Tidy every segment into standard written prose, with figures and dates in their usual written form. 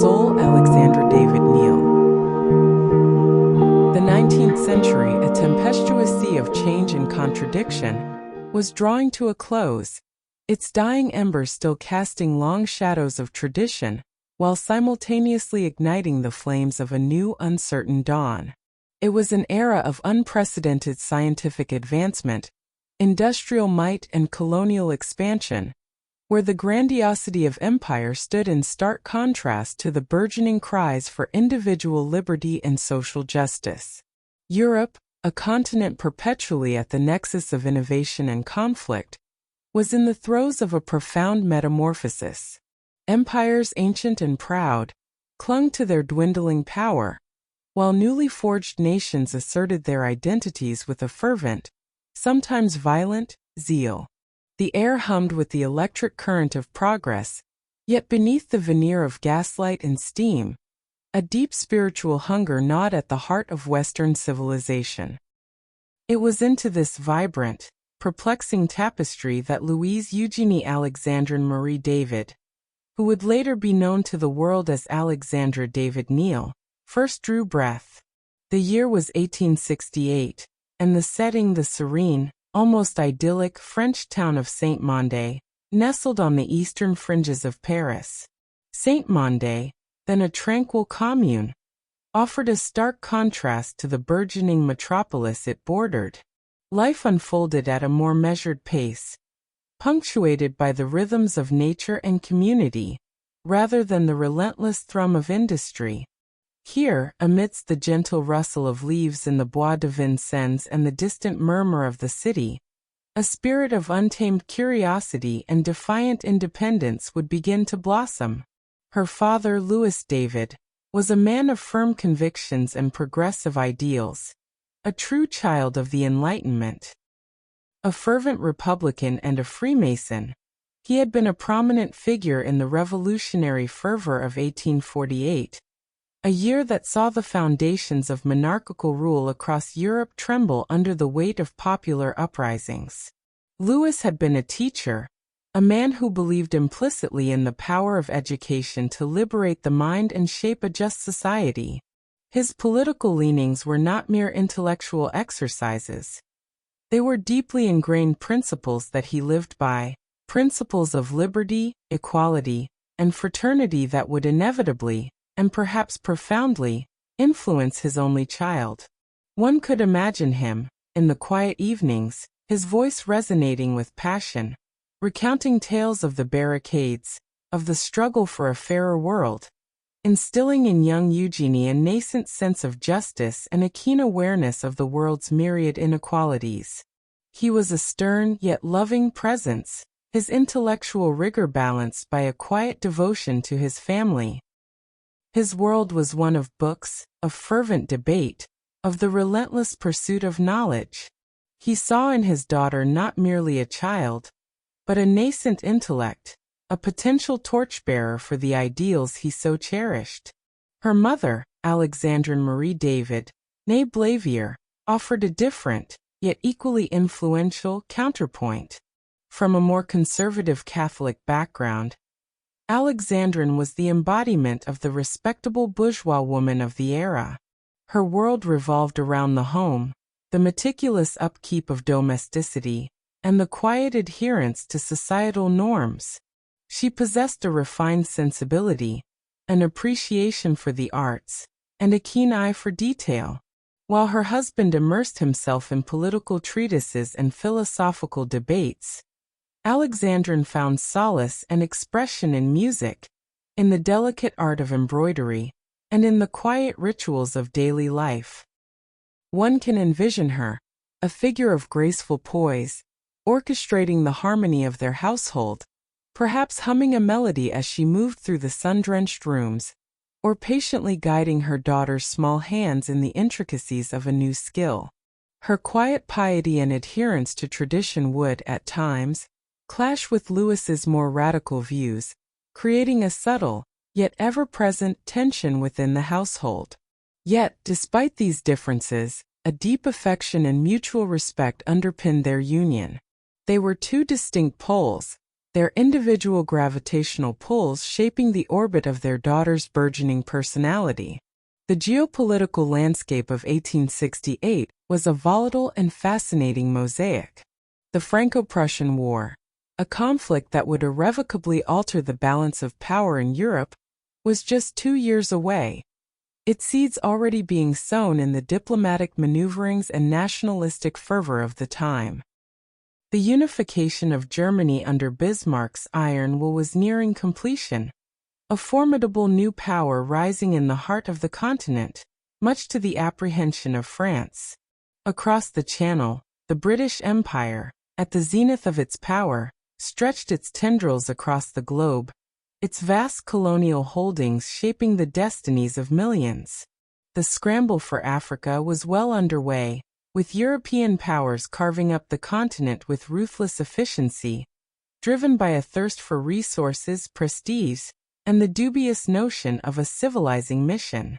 Soul Alexandra David-Néil. The 19th century, a tempestuous sea of change and contradiction, was drawing to a close, its dying embers still casting long shadows of tradition, while simultaneously igniting the flames of a new, uncertain dawn. It was an era of unprecedented scientific advancement, industrial might and colonial expansion, where the grandiosity of empire stood in stark contrast to the burgeoning cries for individual liberty and social justice. Europe, a continent perpetually at the nexus of innovation and conflict, was in the throes of a profound metamorphosis. Empires ancient and proud clung to their dwindling power, while newly forged nations asserted their identities with a fervent, sometimes violent, zeal. The air hummed with the electric current of progress, yet beneath the veneer of gaslight and steam, a deep spiritual hunger gnawed at the heart of Western civilization. It was into this vibrant, perplexing tapestry that Louise Eugénie Alexandre Marie David, who would later be known to the world as Alexandra David-Néil, first drew breath. The year was 1868, and the setting the serene, almost idyllic French town of Saint-Mandé, nestled on the eastern fringes of Paris. Saint-Mandé, then a tranquil commune, offered a stark contrast to the burgeoning metropolis it bordered. Life unfolded at a more measured pace, punctuated by the rhythms of nature and community, rather than the relentless thrum of industry. Here, amidst the gentle rustle of leaves in the Bois de Vincennes and the distant murmur of the city, a spirit of untamed curiosity and defiant independence would begin to blossom. Her father, Louis David, was a man of firm convictions and progressive ideals, a true child of the Enlightenment. A fervent Republican and a Freemason, he had been a prominent figure in the revolutionary fervor of 1848, a year that saw the foundations of monarchical rule across Europe tremble under the weight of popular uprisings. Louis had been a teacher, a man who believed implicitly in the power of education to liberate the mind and shape a just society. His political leanings were not mere intellectual exercises. They were deeply ingrained principles that he lived by, principles of liberty, equality, and fraternity that would inevitably, and perhaps profoundly, influence his only child. One could imagine him, in the quiet evenings, his voice resonating with passion, recounting tales of the barricades, of the struggle for a fairer world, instilling in young Eugénie a nascent sense of justice and a keen awareness of the world's myriad inequalities. He was a stern yet loving presence, his intellectual rigor balanced by a quiet devotion to his family. His world was one of books, of fervent debate, of the relentless pursuit of knowledge. He saw in his daughter not merely a child, but a nascent intellect, a potential torchbearer for the ideals he so cherished. Her mother, Alexandra Marie David, née Blavier, offered a different, yet equally influential, counterpoint. From a more conservative Catholic background, Alexandrine was the embodiment of the respectable bourgeois woman of the era. Her world revolved around the home, the meticulous upkeep of domesticity, and the quiet adherence to societal norms. She possessed a refined sensibility, an appreciation for the arts, and a keen eye for detail. While her husband immersed himself in political treatises and philosophical debates, Alexandrine found solace and expression in music, in the delicate art of embroidery, and in the quiet rituals of daily life. One can envision her, a figure of graceful poise, orchestrating the harmony of their household, perhaps humming a melody as she moved through the sun-drenched rooms, or patiently guiding her daughter's small hands in the intricacies of a new skill. Her quiet piety and adherence to tradition would, at times, clash with Louis's more radical views, creating a subtle, yet ever-present tension within the household. Yet, despite these differences, a deep affection and mutual respect underpinned their union. They were two distinct poles, their individual gravitational pulls shaping the orbit of their daughter's burgeoning personality. The geopolitical landscape of 1868 was a volatile and fascinating mosaic. The Franco-Prussian War, a conflict that would irrevocably alter the balance of power in Europe, was just 2 years away, its seeds already being sown in the diplomatic maneuverings and nationalistic fervor of the time. The unification of Germany under Bismarck's Iron Will was nearing completion, a formidable new power rising in the heart of the continent, much to the apprehension of France. Across the Channel, the British Empire, at the zenith of its power, stretched its tendrils across the globe, its vast colonial holdings shaping the destinies of millions. The scramble for Africa was well underway, with European powers carving up the continent with ruthless efficiency, driven by a thirst for resources, prestige, and the dubious notion of a civilizing mission.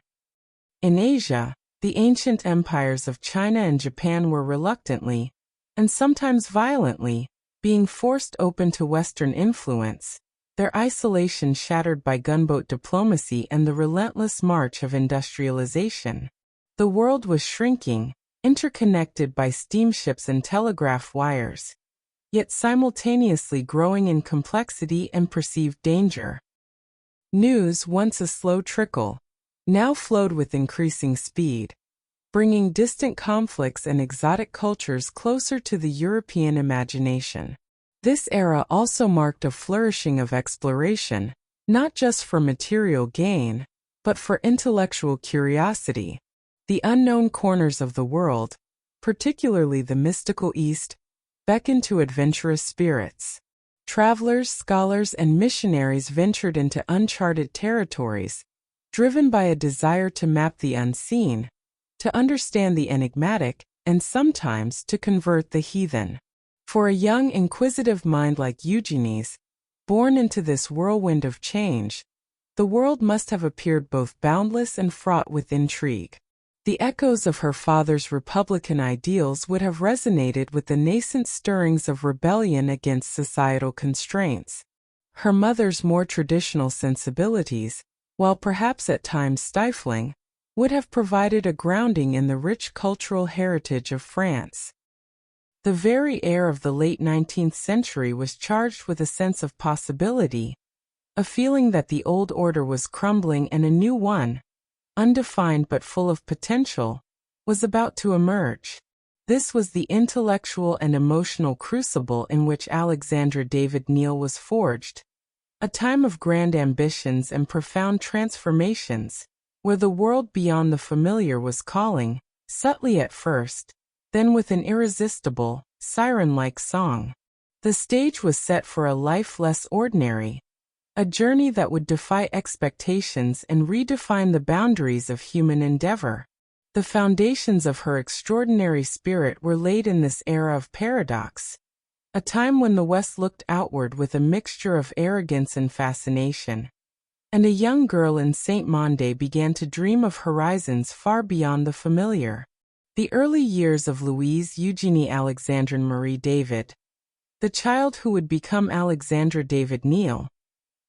In Asia, the ancient empires of China and Japan were reluctantly, and sometimes violently, being forced open to Western influence, their isolation shattered by gunboat diplomacy and the relentless march of industrialization. The world was shrinking, interconnected by steamships and telegraph wires, yet simultaneously growing in complexity and perceived danger. News, once a slow trickle, now flowed with increasing speed, bringing distant conflicts and exotic cultures closer to the European imagination. This era also marked a flourishing of exploration, not just for material gain, but for intellectual curiosity. The unknown corners of the world, particularly the mystical East, beckoned to adventurous spirits. Travelers, scholars, and missionaries ventured into uncharted territories, driven by a desire to map the unseen, to understand the enigmatic, and sometimes to convert the heathen. For a young, inquisitive mind like Eugenie's, born into this whirlwind of change, the world must have appeared both boundless and fraught with intrigue. The echoes of her father's republican ideals would have resonated with the nascent stirrings of rebellion against societal constraints. Her mother's more traditional sensibilities, while perhaps at times stifling, would have provided a grounding in the rich cultural heritage of France. The very air of the late 19th century was charged with a sense of possibility, a feeling that the old order was crumbling and a new one, undefined but full of potential, was about to emerge. This was the intellectual and emotional crucible in which Alexandra David-Néil was forged, a time of grand ambitions and profound transformations, where the world beyond the familiar was calling, subtly at first, then with an irresistible, siren-like song. The stage was set for a life less ordinary, a journey that would defy expectations and redefine the boundaries of human endeavor. The foundations of her extraordinary spirit were laid in this era of paradox, a time when the West looked outward with a mixture of arrogance and fascination, and a young girl in Saint-Mandé began to dream of horizons far beyond the familiar. The early years of Louise Eugenie Alexandrine Marie David, the child who would become Alexandra David-Néil,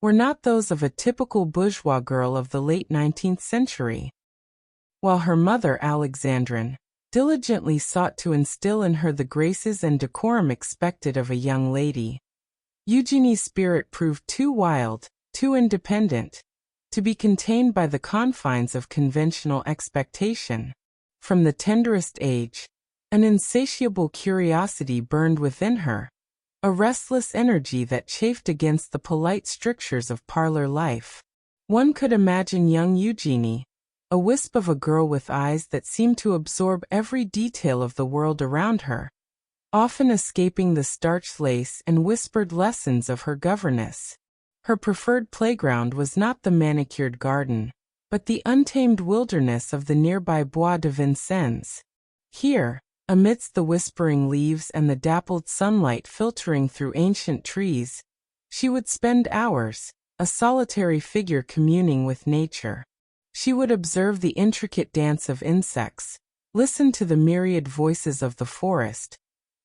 were not those of a typical bourgeois girl of the late 19th century. While her mother Alexandrine diligently sought to instill in her the graces and decorum expected of a young lady, Eugenie's spirit proved too wild, too independent, to be contained by the confines of conventional expectation. From the tenderest age, an insatiable curiosity burned within her, a restless energy that chafed against the polite strictures of parlor life. One could imagine young Eugenie, a wisp of a girl with eyes that seemed to absorb every detail of the world around her, often escaping the starched lace and whispered lessons of her governess. Her preferred playground was not the manicured garden, but the untamed wilderness of the nearby Bois de Vincennes. Here, amidst the whispering leaves and the dappled sunlight filtering through ancient trees, she would spend hours, a solitary figure communing with nature. She would observe the intricate dance of insects, listen to the myriad voices of the forest,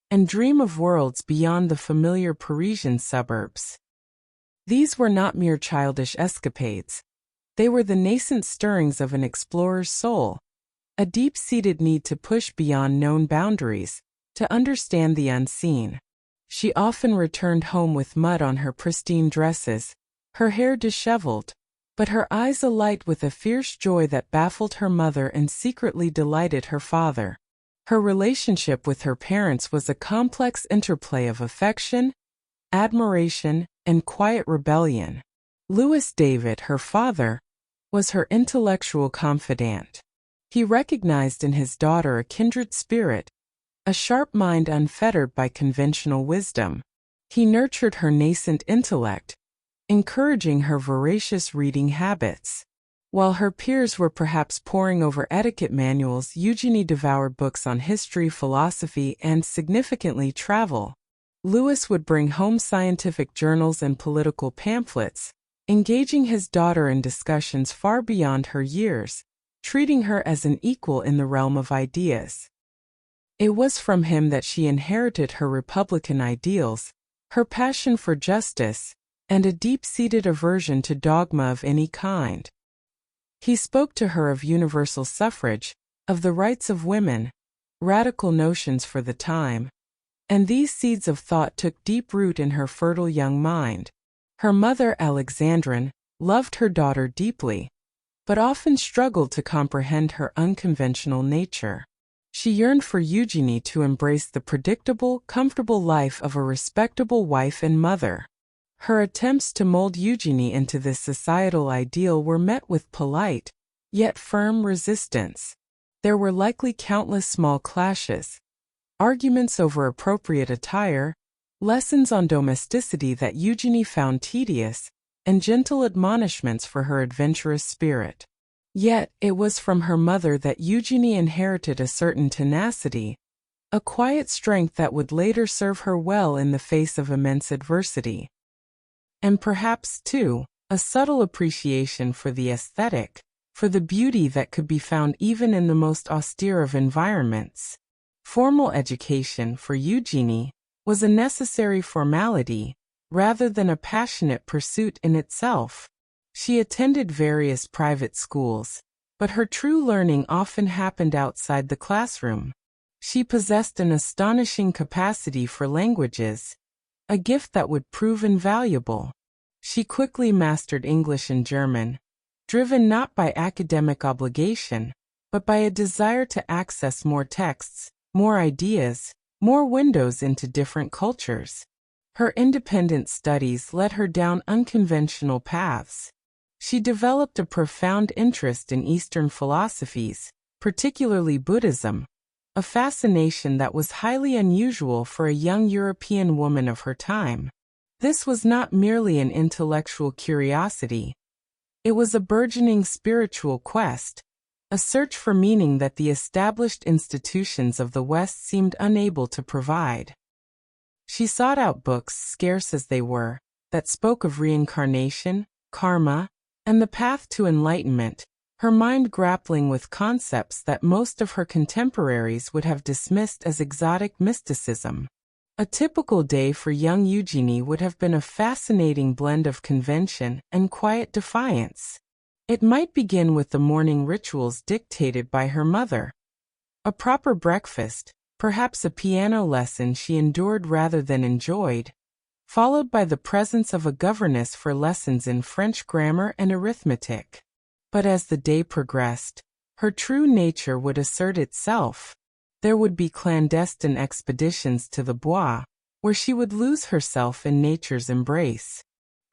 and dream of worlds beyond the familiar Parisian suburbs. These were not mere childish escapades. They were the nascent stirrings of an explorer's soul, a deep-seated need to push beyond known boundaries, to understand the unseen. She often returned home with mud on her pristine dresses, her hair disheveled, but her eyes alight with a fierce joy that baffled her mother and secretly delighted her father. Her relationship with her parents was a complex interplay of affection, admiration, and quiet rebellion. Louis David, her father, was her intellectual confidant. He recognized in his daughter a kindred spirit, a sharp mind unfettered by conventional wisdom. He nurtured her nascent intellect, encouraging her voracious reading habits. While her peers were perhaps poring over etiquette manuals, Eugenie devoured books on history, philosophy, and, significantly, travel. Louis would bring home scientific journals and political pamphlets, engaging his daughter in discussions far beyond her years, treating her as an equal in the realm of ideas. It was from him that she inherited her republican ideals, her passion for justice, and a deep-seated aversion to dogma of any kind. He spoke to her of universal suffrage, of the rights of women, radical notions for the time, and these seeds of thought took deep root in her fertile young mind. Her mother, Alexandra, loved her daughter deeply, but often struggled to comprehend her unconventional nature. She yearned for Eugenie to embrace the predictable, comfortable life of a respectable wife and mother. Her attempts to mold Eugenie into this societal ideal were met with polite, yet firm resistance. There were likely countless small clashes, arguments over appropriate attire, lessons on domesticity that Eugenie found tedious, and gentle admonishments for her adventurous spirit. Yet, it was from her mother that Eugenie inherited a certain tenacity, a quiet strength that would later serve her well in the face of immense adversity. And perhaps, too, a subtle appreciation for the aesthetic, for the beauty that could be found even in the most austere of environments. Formal education, for Eugenie, was a necessary formality, rather than a passionate pursuit in itself. She attended various private schools, but her true learning often happened outside the classroom. She possessed an astonishing capacity for languages, a gift that would prove invaluable. She quickly mastered English and German, driven not by academic obligation, but by a desire to access more texts, more ideas, more windows into different cultures. Her independent studies led her down unconventional paths. She developed a profound interest in Eastern philosophies, particularly Buddhism, a fascination that was highly unusual for a young European woman of her time. This was not merely an intellectual curiosity. It was a burgeoning spiritual quest, a search for meaning that the established institutions of the West seemed unable to provide. She sought out books, scarce as they were, that spoke of reincarnation, karma, and the path to enlightenment, her mind grappling with concepts that most of her contemporaries would have dismissed as exotic mysticism. A typical day for young Eugenie would have been a fascinating blend of convention and quiet defiance. It might begin with the morning rituals dictated by her mother. A proper breakfast, perhaps a piano lesson she endured rather than enjoyed, followed by the presence of a governess for lessons in French grammar and arithmetic. But as the day progressed, her true nature would assert itself. There would be clandestine expeditions to the bois, where she would lose herself in nature's embrace.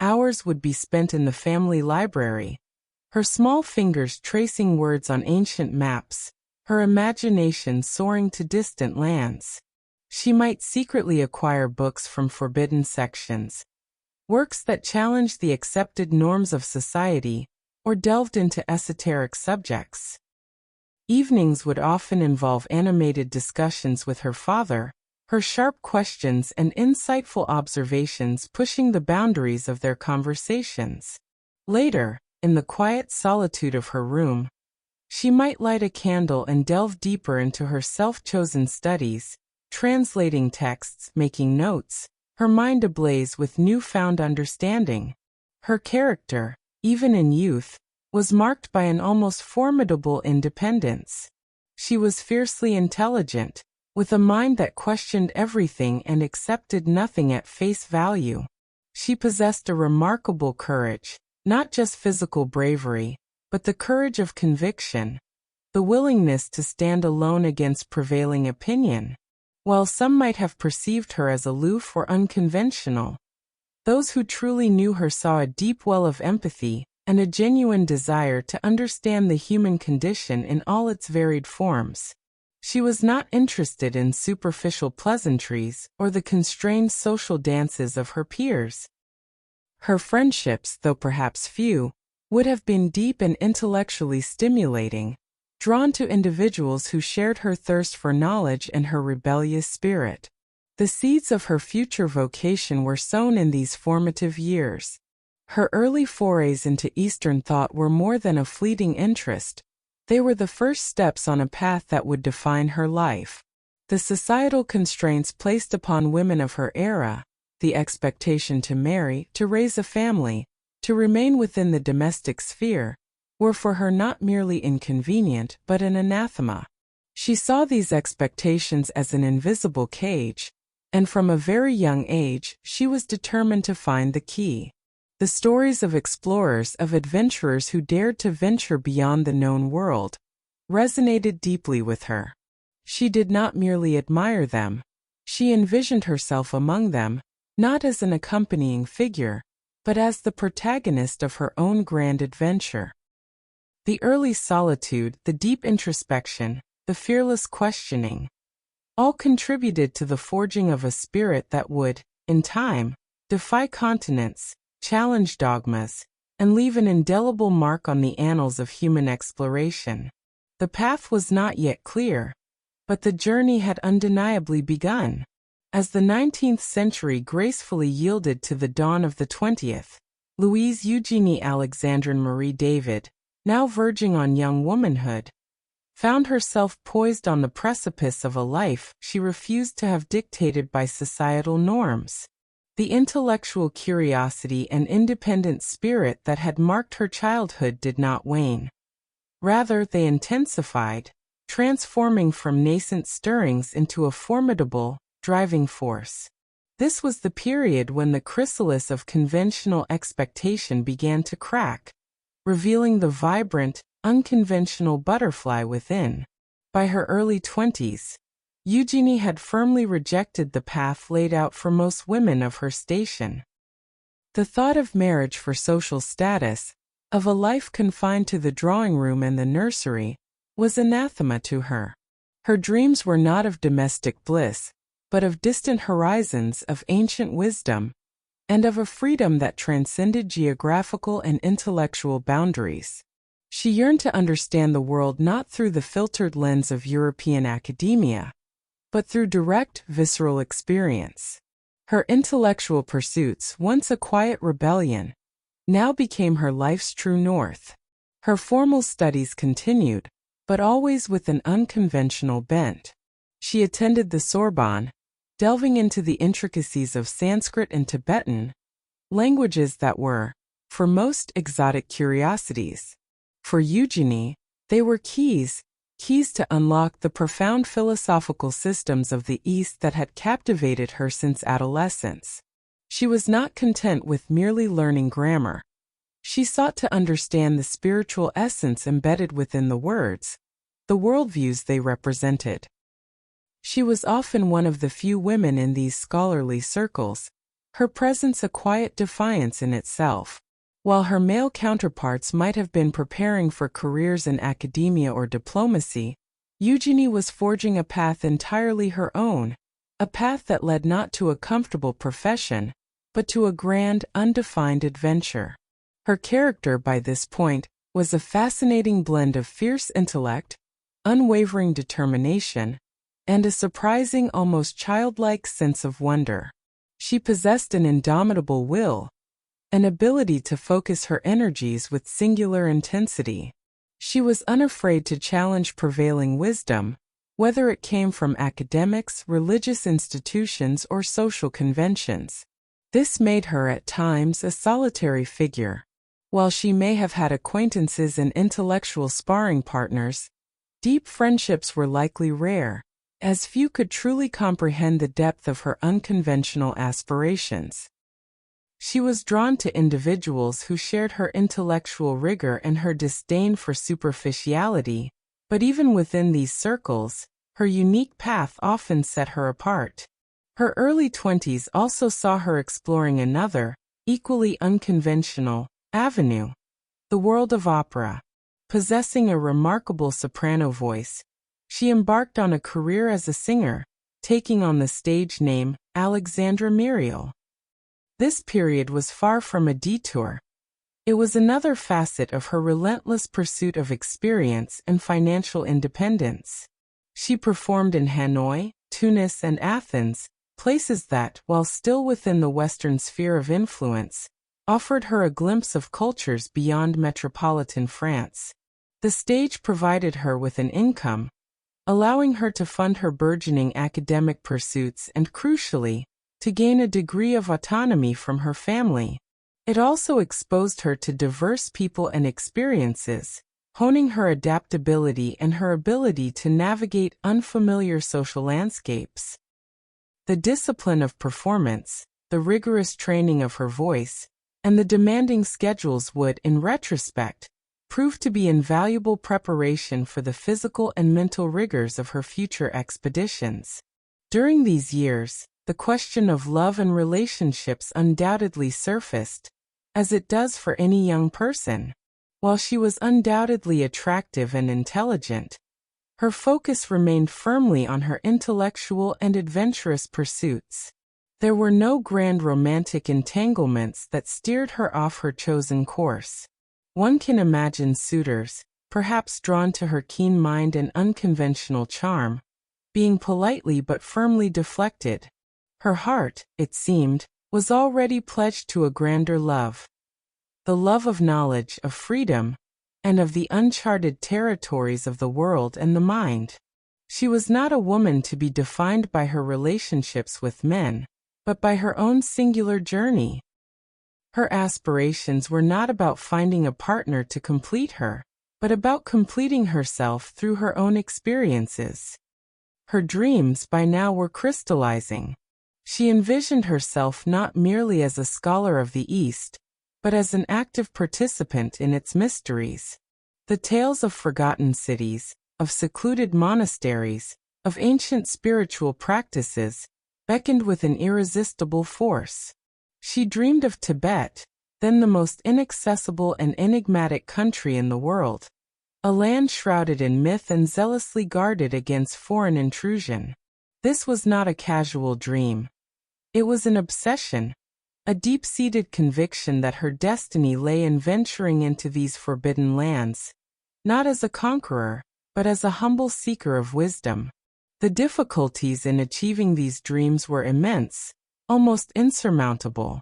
Hours would be spent in the family library, her small fingers tracing words on ancient maps, her imagination soaring to distant lands. She might secretly acquire books from forbidden sections, works that challenged the accepted norms of society, or delved into esoteric subjects. Evenings would often involve animated discussions with her father, her sharp questions and insightful observations pushing the boundaries of their conversations. Later, in the quiet solitude of her room, she might light a candle and delve deeper into her self-chosen studies, translating texts, making notes, her mind ablaze with newfound understanding. Her character, even in youth, was marked by an almost formidable independence. She was fiercely intelligent, with a mind that questioned everything and accepted nothing at face value. She possessed a remarkable courage, not just physical bravery, but the courage of conviction, the willingness to stand alone against prevailing opinion. While some might have perceived her as aloof or unconventional, those who truly knew her saw a deep well of empathy and a genuine desire to understand the human condition in all its varied forms. She was not interested in superficial pleasantries or the constrained social dances of her peers. Her friendships, though perhaps few, would have been deep and intellectually stimulating, drawn to individuals who shared her thirst for knowledge and her rebellious spirit. The seeds of her future vocation were sown in these formative years. Her early forays into Eastern thought were more than a fleeting interest. They were the first steps on a path that would define her life. The societal constraints placed upon women of her era, the expectation to marry, to raise a family, to remain within the domestic sphere, were for her not merely inconvenient but an anathema. She saw these expectations as an invisible cage, and from a very young age she was determined to find the key. The stories of explorers, of adventurers who dared to venture beyond the known world, resonated deeply with her. She did not merely admire them, she envisioned herself among them, not as an accompanying figure, but as the protagonist of her own grand adventure. The early solitude, the deep introspection, the fearless questioning, all contributed to the forging of a spirit that would, in time, defy continents, challenge dogmas, and leave an indelible mark on the annals of human exploration. The path was not yet clear, but the journey had undeniably begun. As the 19th century gracefully yielded to the dawn of the 20th, Louise Eugénie Alexandra Marie David, now verging on young womanhood, found herself poised on the precipice of a life she refused to have dictated by societal norms. The intellectual curiosity and independent spirit that had marked her childhood did not wane. Rather, they intensified, transforming from nascent stirrings into a formidable, driving force. This was the period when the chrysalis of conventional expectation began to crack, revealing the vibrant, unconventional butterfly within. By her early 20s, Eugénie had firmly rejected the path laid out for most women of her station. The thought of marriage for social status, of a life confined to the drawing room and the nursery, was anathema to her. Her dreams were not of domestic bliss, but of distant horizons, of ancient wisdom, and of a freedom that transcended geographical and intellectual boundaries. She yearned to understand the world not through the filtered lens of European academia, but through direct, visceral experience. Her intellectual pursuits, once a quiet rebellion, now became her life's true north. Her formal studies continued, but always with an unconventional bent. She attended the Sorbonne, delving into the intricacies of Sanskrit and Tibetan, languages that were, for most, exotic curiosities. For Eugénie, they were keys to unlock the profound philosophical systems of the East that had captivated her since adolescence. She was not content with merely learning grammar. She sought to understand the spiritual essence embedded within the words, the worldviews they represented. She was often one of the few women in these scholarly circles, her presence a quiet defiance in itself. While her male counterparts might have been preparing for careers in academia or diplomacy, Eugénie was forging a path entirely her own, a path that led not to a comfortable profession, but to a grand, undefined adventure. Her character by this point was a fascinating blend of fierce intellect, unwavering determination, and a surprising, almost childlike sense of wonder. She possessed an indomitable will, an ability to focus her energies with singular intensity. She was unafraid to challenge prevailing wisdom, whether it came from academics, religious institutions, or social conventions. This made her at times a solitary figure. While she may have had acquaintances and intellectual sparring partners, deep friendships were likely rare, as few could truly comprehend the depth of her unconventional aspirations. She was drawn to individuals who shared her intellectual rigor and her disdain for superficiality, but even within these circles, her unique path often set her apart. Her early 20s also saw her exploring another, equally unconventional, avenue: the world of opera. Possessing a remarkable soprano voice, she embarked on a career as a singer, taking on the stage name Alexandra David-Néil. This period was far from a detour. It was another facet of her relentless pursuit of experience and financial independence. She performed in Hanoi, Tunis, and Athens, places that, while still within the Western sphere of influence, offered her a glimpse of cultures beyond metropolitan France. The stage provided her with an income, allowing her to fund her burgeoning academic pursuits and, crucially, to gain a degree of autonomy from her family. It also exposed her to diverse people and experiences, honing her adaptability and her ability to navigate unfamiliar social landscapes. The discipline of performance, the rigorous training of her voice, and the demanding schedules would, in retrospect, prove to be invaluable preparation for the physical and mental rigors of her future expeditions. During these years, the question of love and relationships undoubtedly surfaced, as it does for any young person. While she was undoubtedly attractive and intelligent, her focus remained firmly on her intellectual and adventurous pursuits. There were no grand romantic entanglements that steered her off her chosen course. One can imagine suitors, perhaps drawn to her keen mind and unconventional charm, being politely but firmly deflected. Her heart, it seemed, was already pledged to a grander love: the love of knowledge, of freedom, and of the uncharted territories of the world and the mind. She was not a woman to be defined by her relationships with men, but by her own singular journey. Her aspirations were not about finding a partner to complete her, but about completing herself through her own experiences. Her dreams by now were crystallizing. She envisioned herself not merely as a scholar of the East, but as an active participant in its mysteries. The tales of forgotten cities, of secluded monasteries, of ancient spiritual practices, beckoned with an irresistible force. She dreamed of Tibet, then the most inaccessible and enigmatic country in the world, a land shrouded in myth and zealously guarded against foreign intrusion. This was not a casual dream. It was an obsession, a deep-seated conviction that her destiny lay in venturing into these forbidden lands, not as a conqueror, but as a humble seeker of wisdom. The difficulties in achieving these dreams were immense, almost insurmountable.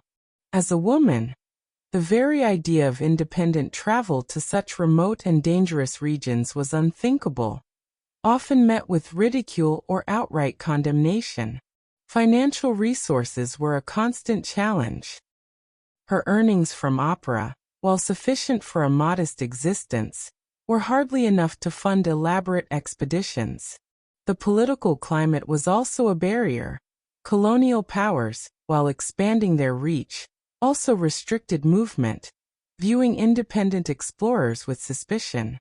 As a woman, the very idea of independent travel to such remote and dangerous regions was unthinkable, often met with ridicule or outright condemnation. Financial resources were a constant challenge. Her earnings from opera, while sufficient for a modest existence, were hardly enough to fund elaborate expeditions. The political climate was also a barrier. Colonial powers, while expanding their reach, also restricted movement, viewing independent explorers with suspicion.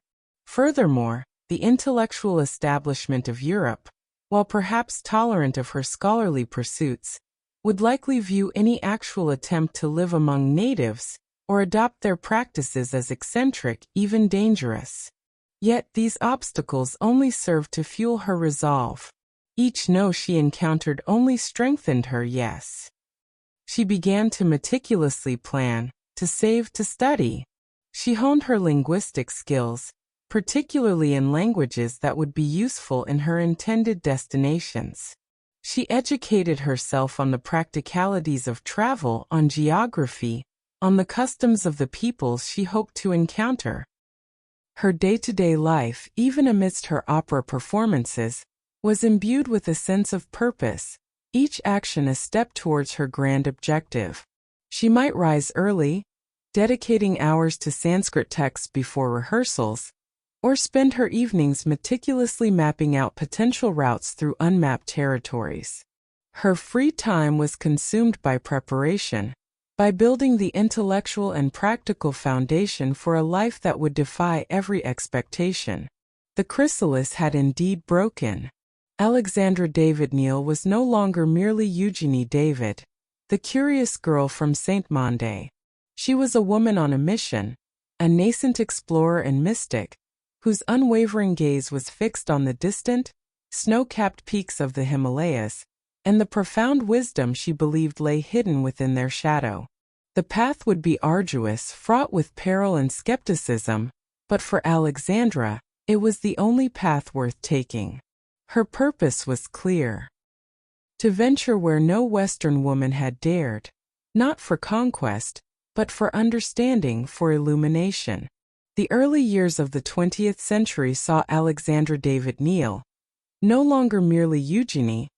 Furthermore, the intellectual establishment of Europe, while perhaps tolerant of her scholarly pursuits, would likely view any actual attempt to live among natives or adopt their practices as eccentric, even dangerous. Yet these obstacles only served to fuel her resolve. Each no she encountered only strengthened her yes. She began to meticulously plan, to save, to study. She honed her linguistic skills, particularly in languages that would be useful in her intended destinations. She educated herself on the practicalities of travel, on geography, on the customs of the peoples she hoped to encounter. Her day-to-day life, even amidst her opera performances, was imbued with a sense of purpose, each action a step towards her grand objective. She might rise early, dedicating hours to Sanskrit texts before rehearsals, or spend her evenings meticulously mapping out potential routes through unmapped territories. Her free time was consumed by preparation, by building the intellectual and practical foundation for a life that would defy every expectation. The chrysalis had indeed broken. Alexandra David-Néil was no longer merely Eugenie David, the curious girl from Saint-Mandé. She was a woman on a mission, a nascent explorer and mystic, whose unwavering gaze was fixed on the distant, snow-capped peaks of the Himalayas, and the profound wisdom she believed lay hidden within their shadow. The path would be arduous, fraught with peril and skepticism, but for Alexandra, it was the only path worth taking. Her purpose was clear: to venture where no Western woman had dared, not for conquest, but for understanding, for illumination. The early years of the 20th century saw Alexandra David-Néil, no longer merely Eugenie,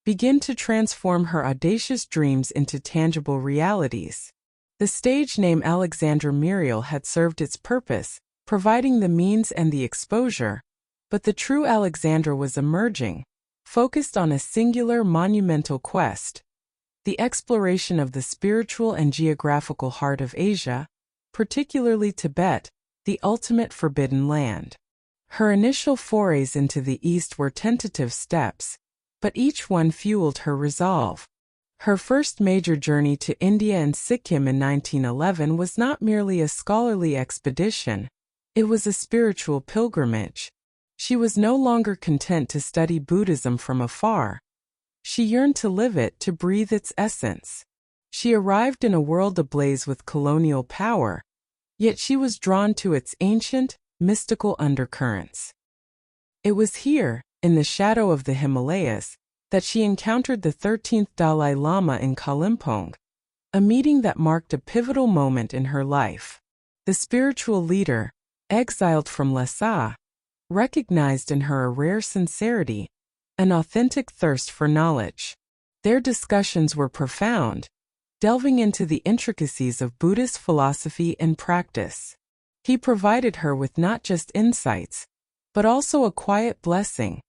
begin to transform her audacious dreams into tangible realities. The stage name Alexandra Muriel had served its purpose, providing the means and the exposure, but the true Alexandra was emerging, focused on a singular monumental quest: the exploration of the spiritual and geographical heart of Asia, particularly Tibet, the ultimate forbidden land. Her initial forays into the East were tentative steps, but each one fueled her resolve. Her first major journey to India and Sikkim in 1911 was not merely a scholarly expedition, it was a spiritual pilgrimage. She was no longer content to study Buddhism from afar. She yearned to live it, to breathe its essence. She arrived in a world ablaze with colonial power, yet she was drawn to its ancient, mystical undercurrents. It was here, in the shadow of the Himalayas, that she encountered the 13th Dalai Lama in Kalimpong, a meeting that marked a pivotal moment in her life. The spiritual leader, exiled from Lhasa, recognized in her a rare sincerity, an authentic thirst for knowledge. Their discussions were profound, delving into the intricacies of Buddhist philosophy and practice. He provided her with not just insights, but also a quiet blessing,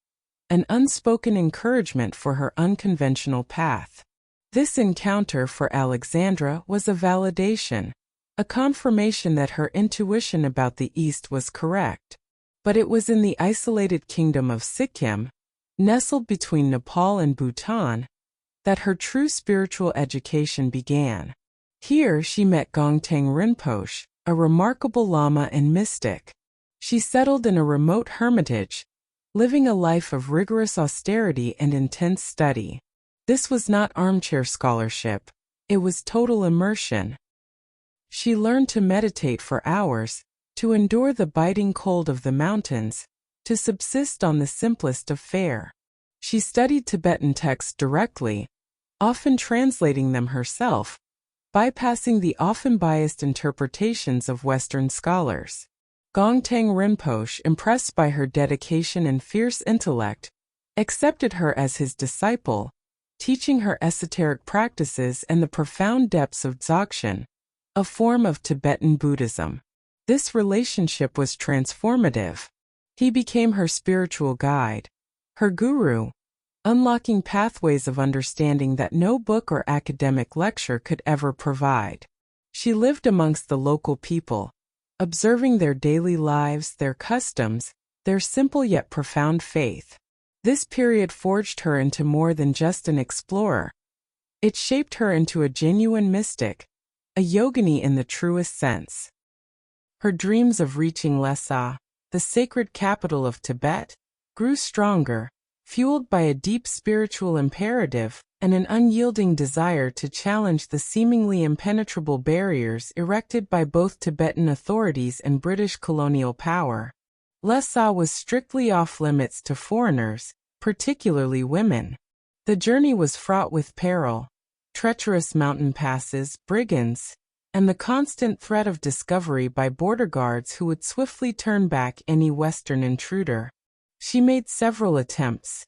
an unspoken encouragement for her unconventional path. This encounter for Alexandra was a validation, a confirmation that her intuition about the East was correct. But it was in the isolated kingdom of Sikkim, nestled between Nepal and Bhutan, that her true spiritual education began. Here she met Gongteng Rinpoche, a remarkable lama and mystic. She settled in a remote hermitage, living a life of rigorous austerity and intense study. This was not armchair scholarship, it was total immersion. She learned to meditate for hours, to endure the biting cold of the mountains, to subsist on the simplest of fare. She studied Tibetan texts directly, often translating them herself, bypassing the often biased interpretations of Western scholars. Gongteng Rinpoche, impressed by her dedication and fierce intellect, accepted her as his disciple, teaching her esoteric practices and the profound depths of Dzogchen, a form of Tibetan Buddhism. This relationship was transformative. He became her spiritual guide, her guru, unlocking pathways of understanding that no book or academic lecture could ever provide. She lived amongst the local people, observing their daily lives, their customs, their simple yet profound faith. This period forged her into more than just an explorer. It shaped her into a genuine mystic, a yogini in the truest sense. Her dreams of reaching Lhasa, the sacred capital of Tibet, grew stronger, fueled by a deep spiritual imperative and an unyielding desire to challenge the seemingly impenetrable barriers erected by both Tibetan authorities and British colonial power. Lhasa was strictly off-limits to foreigners, particularly women. The journey was fraught with peril, treacherous mountain passes, brigands, and the constant threat of discovery by border guards who would swiftly turn back any Western intruder. She made several attempts,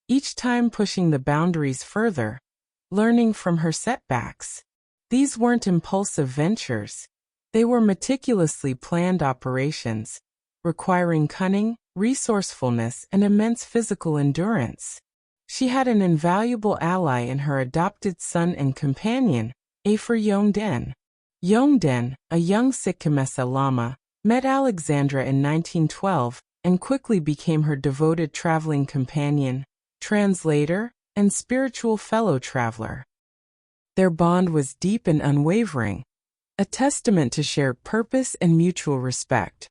each time pushing the boundaries further, learning from her setbacks. These weren't impulsive ventures. They were meticulously planned operations, requiring cunning, resourcefulness, and immense physical endurance. She had an invaluable ally in her adopted son and companion, Yearned. Yearned, a young Sikkimese Lama, met Alexandra in 1912 and quickly became her devoted traveling companion, translator, and spiritual fellow traveler. Their bond was deep and unwavering, a testament to shared purpose and mutual respect.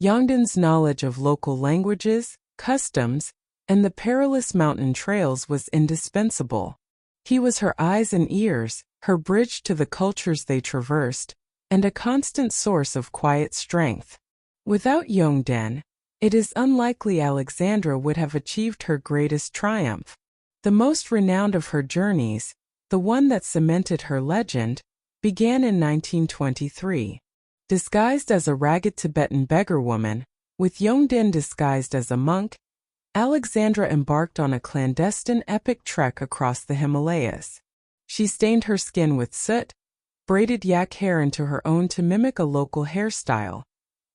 Yearned's knowledge of local languages, customs, and the perilous mountain trails was indispensable. He was her eyes and ears, her bridge to the cultures they traversed, and a constant source of quiet strength. Without Yearned, it is unlikely Alexandra would have achieved her greatest triumph. The most renowned of her journeys, the one that cemented her legend, began in 1923. Disguised as a ragged Tibetan beggar woman, with Yearned disguised as a monk, Alexandra embarked on a clandestine epic trek across the Himalayas. She stained her skin with soot, braided yak hair into her own to mimic a local hairstyle,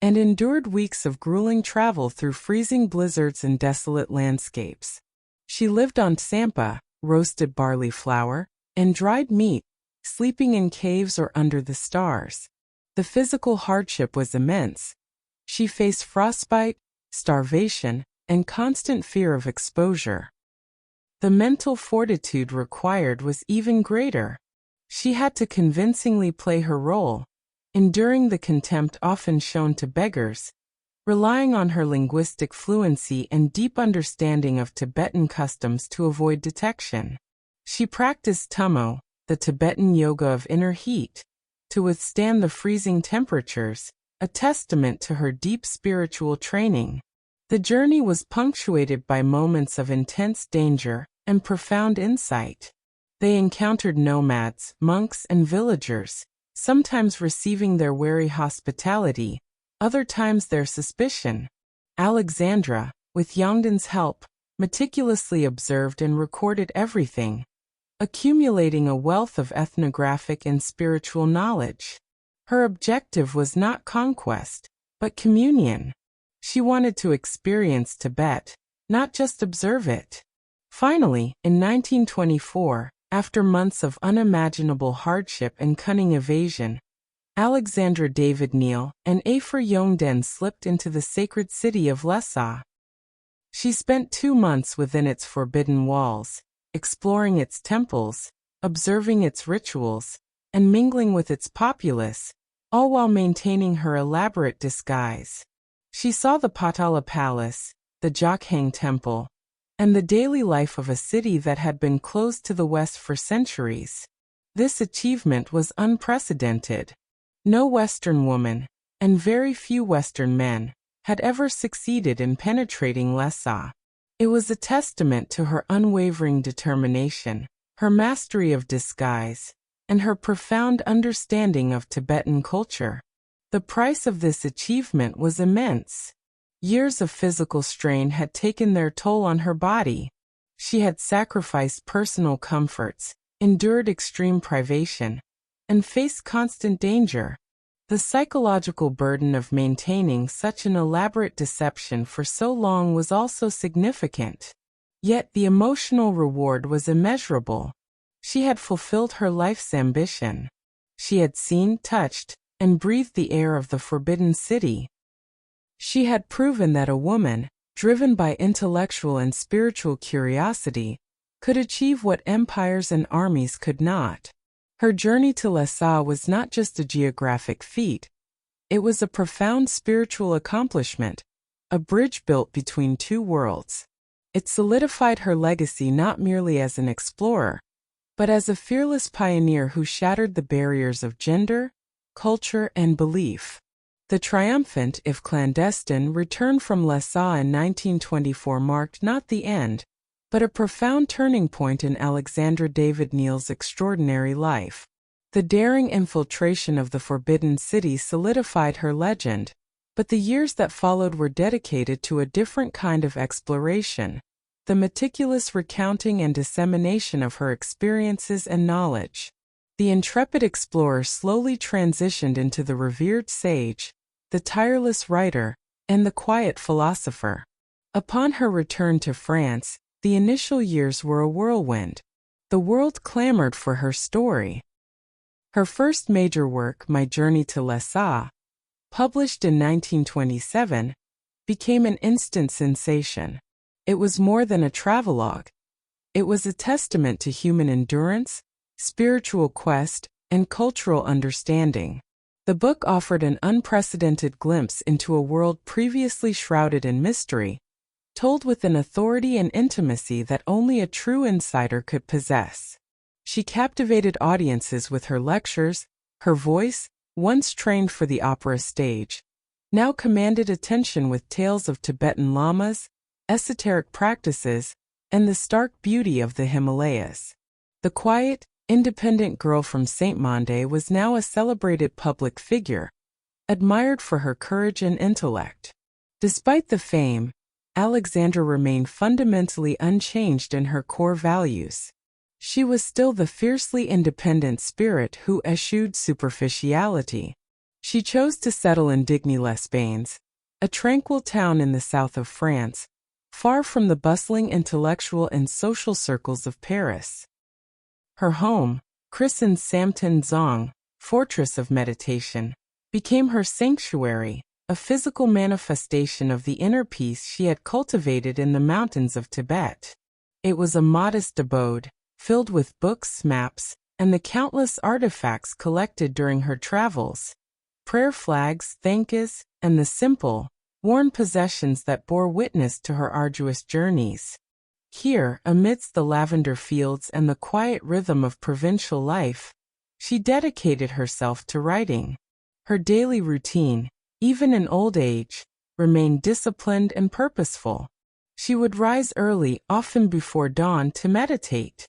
and endured weeks of grueling travel through freezing blizzards and desolate landscapes. She lived on tsampa, roasted barley flour, and dried meat, sleeping in caves or under the stars. The physical hardship was immense. She faced frostbite, starvation, and constant fear of exposure. The mental fortitude required was even greater. She had to convincingly play her role, enduring the contempt often shown to beggars, relying on her linguistic fluency and deep understanding of Tibetan customs to avoid detection. She practiced tummo, the Tibetan yoga of inner heat, to withstand the freezing temperatures, a testament to her deep spiritual training. The journey was punctuated by moments of intense danger and profound insight. They encountered nomads, monks, and villagers, sometimes receiving their wary hospitality, other times their suspicion. Alexandra, with Yearned's help, meticulously observed and recorded everything, accumulating a wealth of ethnographic and spiritual knowledge. Her objective was not conquest, but communion. She wanted to experience Tibet, not just observe it. Finally, in 1924, after months of unimaginable hardship and cunning evasion, Alexandra David-Néil and Yearned slipped into the sacred city of Lhasa. She spent 2 months within its forbidden walls, exploring its temples, observing its rituals, and mingling with its populace, all while maintaining her elaborate disguise. She saw the Patala Palace, the Jokhang Temple, and the daily life of a city that had been closed to the West for centuries. This achievement was unprecedented. No Western woman, and very few Western men, had ever succeeded in penetrating Lhasa. It was a testament to her unwavering determination, her mastery of disguise, and her profound understanding of Tibetan culture. The price of this achievement was immense. Years of physical strain had taken their toll on her body. She had sacrificed personal comforts, endured extreme privation, and faced constant danger. The psychological burden of maintaining such an elaborate deception for so long was also significant. Yet the emotional reward was immeasurable. She had fulfilled her life's ambition. She had seen, touched, and breathed the air of the Forbidden City. She had proven that a woman, driven by intellectual and spiritual curiosity, could achieve what empires and armies could not. Her journey to Lhasa was not just a geographic feat. It was a profound spiritual accomplishment, a bridge built between two worlds. It solidified her legacy not merely as an explorer, but as a fearless pioneer who shattered the barriers of gender, culture, and belief. The triumphant, if clandestine, return from Lhasa in 1924 marked not the end, but a profound turning point in Alexandra David-Néil's extraordinary life. The daring infiltration of the Forbidden City solidified her legend, but the years that followed were dedicated to a different kind of exploration, the meticulous recounting and dissemination of her experiences and knowledge. The intrepid explorer slowly transitioned into the revered sage, the tireless writer, and the quiet philosopher. Upon her return to France, the initial years were a whirlwind. The world clamored for her story. Her first major work, My Journey to Lhasa, published in 1927, became an instant sensation. It was more than a travelogue. It was a testament to human endurance, spiritual quest, and cultural understanding. The book offered an unprecedented glimpse into a world previously shrouded in mystery, told with an authority and intimacy that only a true insider could possess. She captivated audiences with her lectures. Her voice, once trained for the opera stage, now commanded attention with tales of Tibetan lamas, esoteric practices, and the stark beauty of the Himalayas. The quiet, independent girl from Saint-Mandé was now a celebrated public figure, admired for her courage and intellect. Despite the fame, Alexandra remained fundamentally unchanged in her core values. She was still the fiercely independent spirit who eschewed superficiality. She chose to settle in Digny-les-Bains, a tranquil town in the south of France, far from the bustling intellectual and social circles of Paris. Her home, christened Samten Dzong, Fortress of Meditation, became her sanctuary, a physical manifestation of the inner peace she had cultivated in the mountains of Tibet. It was a modest abode, filled with books, maps, and the countless artifacts collected during her travels, prayer flags, thankas, and the simple, worn possessions that bore witness to her arduous journeys. Here, amidst the lavender fields and the quiet rhythm of provincial life, she dedicated herself to writing. Her daily routine, even in old age, remained disciplined and purposeful. She would rise early, often before dawn, to meditate.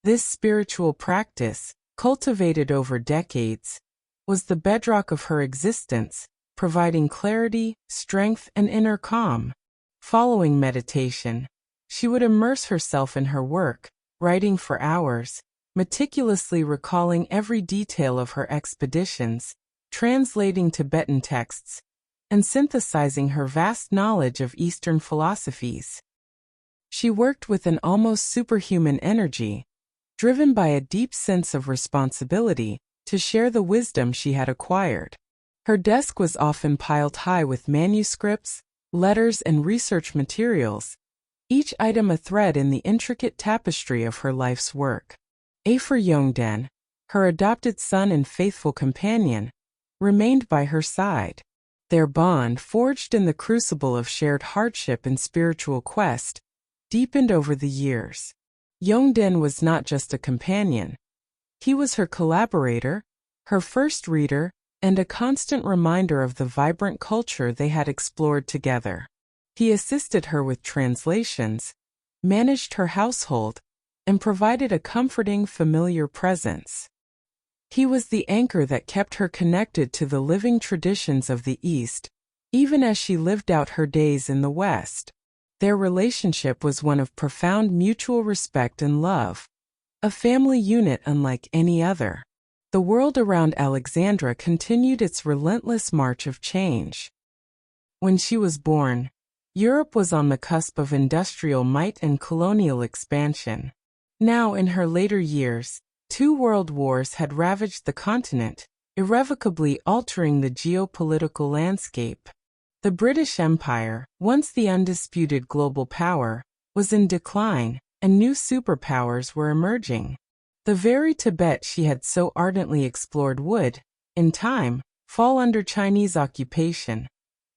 This spiritual practice, cultivated over decades, was the bedrock of her existence, providing clarity, strength, and inner calm. Following meditation, she would immerse herself in her work, writing for hours, meticulously recalling every detail of her expeditions, translating Tibetan texts, and synthesizing her vast knowledge of Eastern philosophies. She worked with an almost superhuman energy, driven by a deep sense of responsibility to share the wisdom she had acquired. Her desk was often piled high with manuscripts, letters, and research materials, each item a thread in the intricate tapestry of her life's work. For Yongden, her adopted son and faithful companion, remained by her side. Their bond, forged in the crucible of shared hardship and spiritual quest, deepened over the years. Yongden was not just a companion. He was her collaborator, her first reader, and a constant reminder of the vibrant culture they had explored together. He assisted her with translations, managed her household, and provided a comforting, familiar presence. He was the anchor that kept her connected to the living traditions of the East, even as she lived out her days in the West. Their relationship was one of profound mutual respect and love, a family unit unlike any other. The world around Alexandra continued its relentless march of change. When she was born, Europe was on the cusp of industrial might and colonial expansion. Now, in her later years, 2 world wars had ravaged the continent, irrevocably altering the geopolitical landscape. The British Empire, once the undisputed global power, was in decline, and new superpowers were emerging. The very Tibet she had so ardently explored would, in time, fall under Chinese occupation,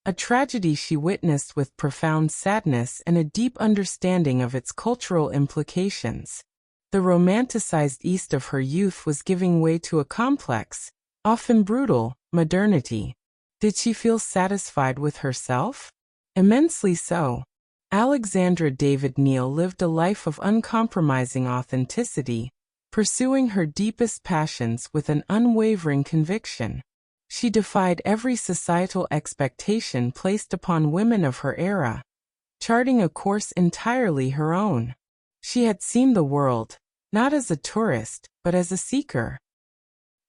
a tragedy she witnessed with profound sadness and a deep understanding of its cultural implications. The romanticized East of her youth was giving way to a complex, often brutal, modernity. Did she feel satisfied with herself? Immensely so. Alexandra David-Néil lived a life of uncompromising authenticity, pursuing her deepest passions with an unwavering conviction. She defied every societal expectation placed upon women of her era, charting a course entirely her own. She had seen the world, not as a tourist, but as a seeker.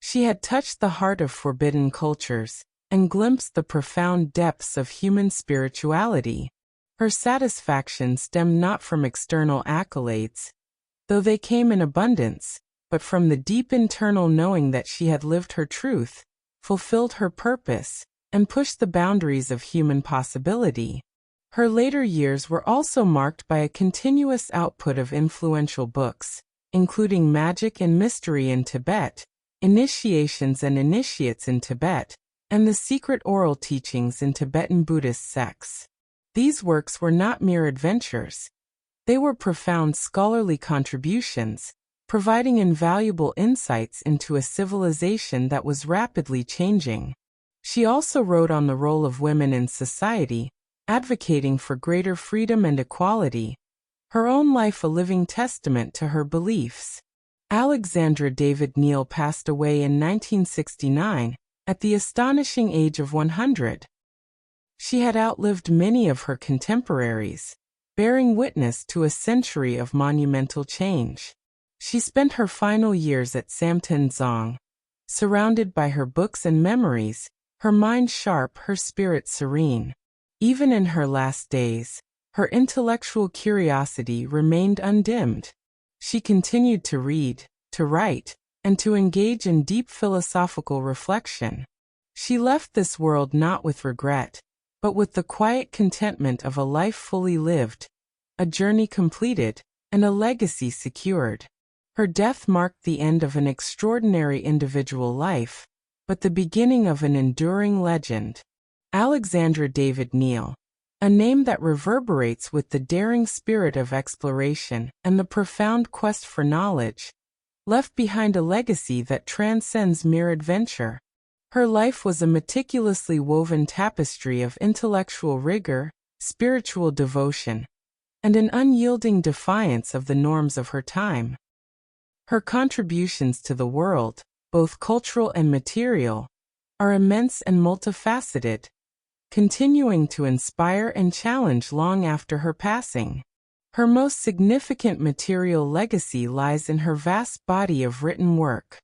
She had touched the heart of forbidden cultures, and glimpsed the profound depths of human spirituality. Her satisfaction stemmed not from external accolades, though they came in abundance, but from the deep internal knowing that she had lived her truth, fulfilled her purpose, and pushed the boundaries of human possibility. Her later years were also marked by a continuous output of influential books, including Magic and Mystery in Tibet, Initiations and Initiates in Tibet, and The Secret Oral Teachings in Tibetan Buddhist Sects. These works were not mere adventures. They were profound scholarly contributions, providing invaluable insights into a civilization that was rapidly changing. She also wrote on the role of women in society, advocating for greater freedom and equality, her own life a living testament to her beliefs. Alexandra David-Néil passed away in 1969, at the astonishing age of 100. She had outlived many of her contemporaries, bearing witness to a century of monumental change. She spent her final years at Samten, surrounded by her books and memories, her mind sharp, her spirit serene. Even in her last days, her intellectual curiosity remained undimmed. She continued to read, to write, and to engage in deep philosophical reflection. She left this world not with regret, but with the quiet contentment of a life fully lived, a journey completed, and a legacy secured. Her death marked the end of an extraordinary individual life, but the beginning of an enduring legend. Alexandra David-Néil, a name that reverberates with the daring spirit of exploration and the profound quest for knowledge, left behind a legacy that transcends mere adventure. Her life was a meticulously woven tapestry of intellectual rigor, spiritual devotion, and an unyielding defiance of the norms of her time. Her contributions to the world, both cultural and material, are immense and multifaceted, continuing to inspire and challenge long after her passing. Her most significant material legacy lies in her vast body of written work.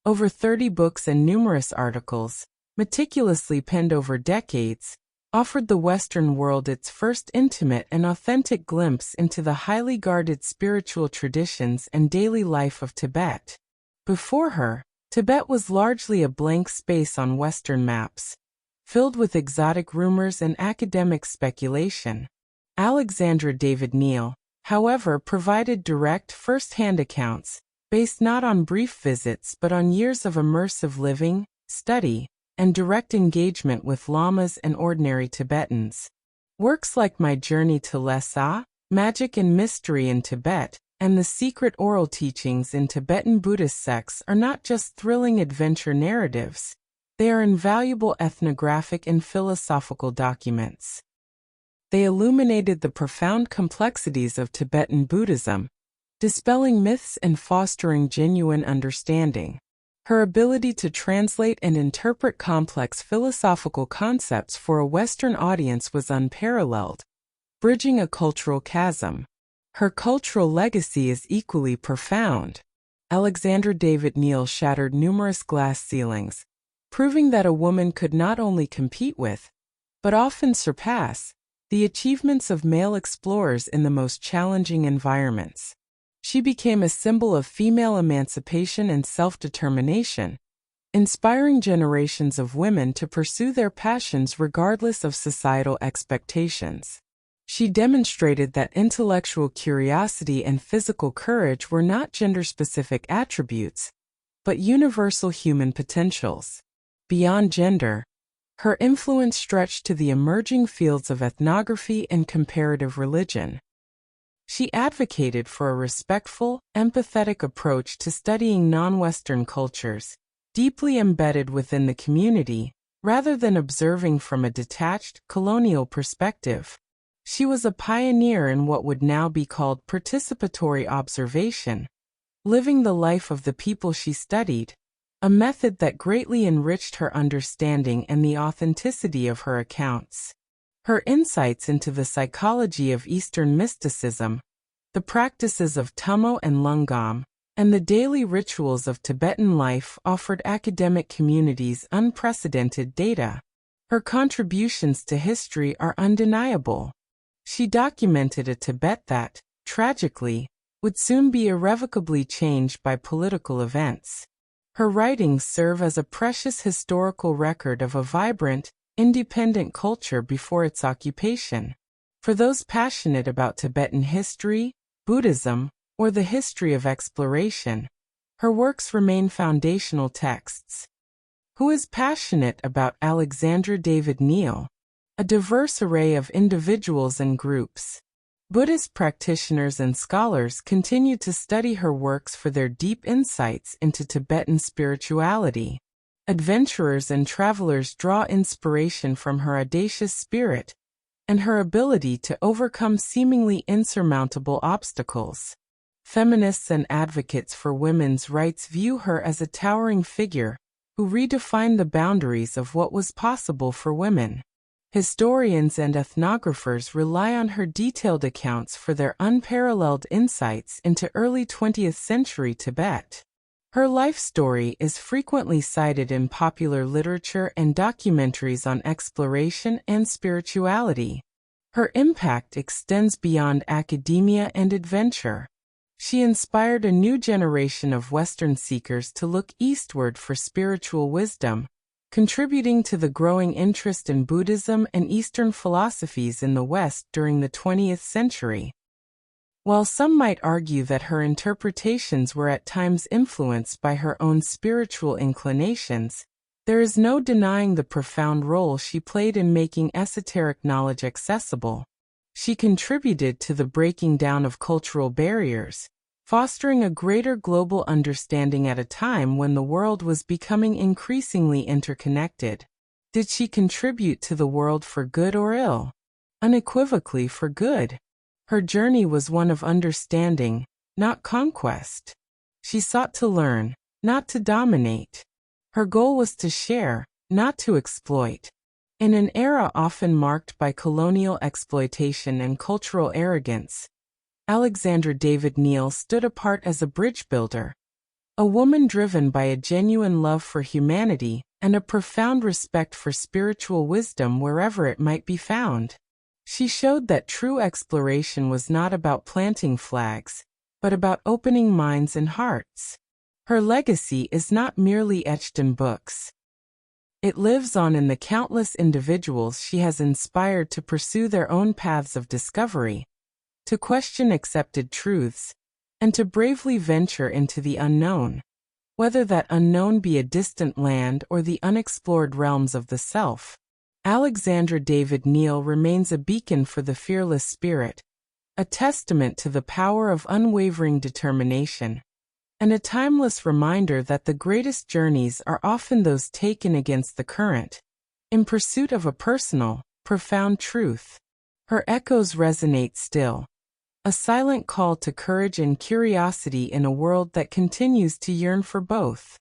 Over 30 books and numerous articles, meticulously penned over decades, offered the Western world its first intimate and authentic glimpse into the highly guarded spiritual traditions and daily life of Tibet. Before her, Tibet was largely a blank space on Western maps, filled with exotic rumors and academic speculation. Alexandra David-Néil, however, provided direct, first-hand accounts, based not on brief visits but on years of immersive living, study, and direct engagement with lamas and ordinary Tibetans. Works like My Journey to Lhasa, Magic and Mystery in Tibet, and The Secret Oral Teachings in Tibetan Buddhist Sects are not just thrilling adventure narratives. They are invaluable ethnographic and philosophical documents. They illuminated the profound complexities of Tibetan Buddhism, dispelling myths and fostering genuine understanding. Her ability to translate and interpret complex philosophical concepts for a Western audience was unparalleled, bridging a cultural chasm. Her cultural legacy is equally profound. Alexandra David-Néil shattered numerous glass ceilings, proving that a woman could not only compete with, but often surpass, the achievements of male explorers in the most challenging environments. She became a symbol of female emancipation and self-determination, inspiring generations of women to pursue their passions regardless of societal expectations. She demonstrated that intellectual curiosity and physical courage were not gender-specific attributes, but universal human potentials. Beyond gender, her influence stretched to the emerging fields of ethnography and comparative religion. She advocated for a respectful, empathetic approach to studying non-Western cultures, deeply embedded within the community, rather than observing from a detached, colonial perspective. She was a pioneer in what would now be called participatory observation, living the life of the people she studied, a method that greatly enriched her understanding and the authenticity of her accounts. Her insights into the psychology of Eastern mysticism, the practices of Tummo and Lungam, and the daily rituals of Tibetan life offered academic communities unprecedented data. Her contributions to history are undeniable. She documented a Tibet that, tragically, would soon be irrevocably changed by political events. Her writings serve as a precious historical record of a vibrant, independent culture before its occupation. For those passionate about Tibetan history, Buddhism, or the history of exploration, her works remain foundational texts. Who is passionate about Alexandra David-Nèil? A diverse array of individuals and groups. Buddhist practitioners and scholars continue to study her works for their deep insights into Tibetan spirituality. Adventurers and travelers draw inspiration from her audacious spirit and her ability to overcome seemingly insurmountable obstacles. Feminists and advocates for women's rights view her as a towering figure who redefined the boundaries of what was possible for women. Historians and ethnographers rely on her detailed accounts for their unparalleled insights into early 20th century Tibet. Her life story is frequently cited in popular literature and documentaries on exploration and spirituality. Her impact extends beyond academia and adventure. She inspired a new generation of Western seekers to look eastward for spiritual wisdom, contributing to the growing interest in Buddhism and Eastern philosophies in the West during the 20th century. While some might argue that her interpretations were at times influenced by her own spiritual inclinations, there is no denying the profound role she played in making esoteric knowledge accessible. She contributed to the breaking down of cultural barriers, fostering a greater global understanding at a time when the world was becoming increasingly interconnected. Did she contribute to the world for good or ill? Unequivocally for good. Her journey was one of understanding, not conquest. She sought to learn, not to dominate. Her goal was to share, not to exploit. In an era often marked by colonial exploitation and cultural arrogance, Alexandra David-Nèil stood apart as a bridge builder, a woman driven by a genuine love for humanity and a profound respect for spiritual wisdom wherever it might be found. She showed that true exploration was not about planting flags, but about opening minds and hearts. Her legacy is not merely etched in books. It lives on in the countless individuals she has inspired to pursue their own paths of discovery, to question accepted truths, and to bravely venture into the unknown, whether that unknown be a distant land or the unexplored realms of the self. Alexandra David-Nèil remains a beacon for the fearless spirit, a testament to the power of unwavering determination, and a timeless reminder that the greatest journeys are often those taken against the current, in pursuit of a personal, profound truth. Her echoes resonate still, a silent call to courage and curiosity in a world that continues to yearn for both.